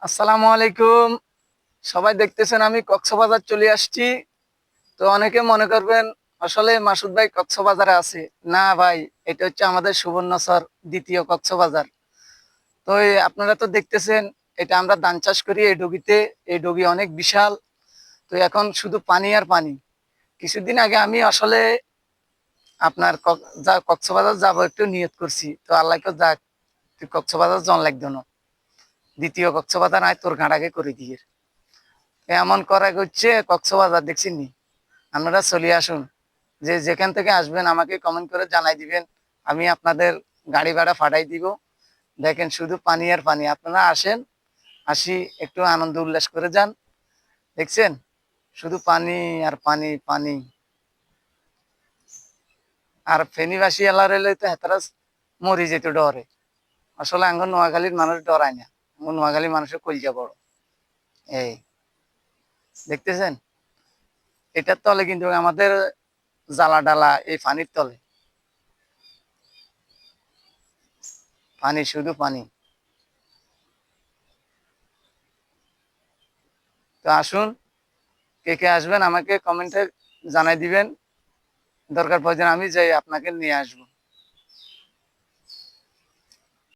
আসসালামু আলাইকুম। সবাই দেখতেছেন আমি কক্সবাজার চলে আসছি। তো অনেকে মনে করবেন আসলে মাসুদ ভাই কক্সবাজারে আছে। না ভাই, এটা হচ্ছে আমাদের সুবর্ণচর দ্বিতীয় কক্সবাজার। তো আপনারা তো দেখতেছেন, এটা আমরা ধান চাষ করি এই ডুগিতে। এই ডুগি অনেক বিশাল। তো এখন শুধু পানি আর পানি। কিছুদিন আগে আমি আসলে আপনার কক্সবাজার যাব একটু নিয়ত করছি। তো আল্লাহকে যাক, তুই কক্সবাজার জন লাগতো না, দ্বিতীয় কক্সবাজার আয় তোর ঘাড়াকে করে দিয়ে এমন করা হচ্ছে। কক্সবাজার দেখছেন, আপনারা চলে আসুন। যে যেখান থেকে আসবেন আমাকে কমেন্ট করে জানাই দিবেন, আমি আপনাদের গাড়ি ভাড়া পাঠাই দিব। দেখেন শুধু পানি আর পানি, আপনারা আসেন, আসি একটু আনন্দ উল্লাস করে যান। দেখছেন শুধু পানি আর পানি পানি। আর ফেনীবাসী এলার এলে তো হেতারা মরি যেত ডরে। আসলে আঙ্গ নোয়াখালীর মানুষ ডরায় না, নোয়াখালী মানুষের কলজা বড়। এই দেখতেছেন, এটার তলে কিন্তু আমাদের জ্বালা ডালা এই পানির তলে। পানি, শুধু পানি। তো আসুন, কে কে আসবেন আমাকে কমেন্টে জানাই দিবেন। দরকার পড়লে আমি যাই আপনাকে নিয়ে আসবো।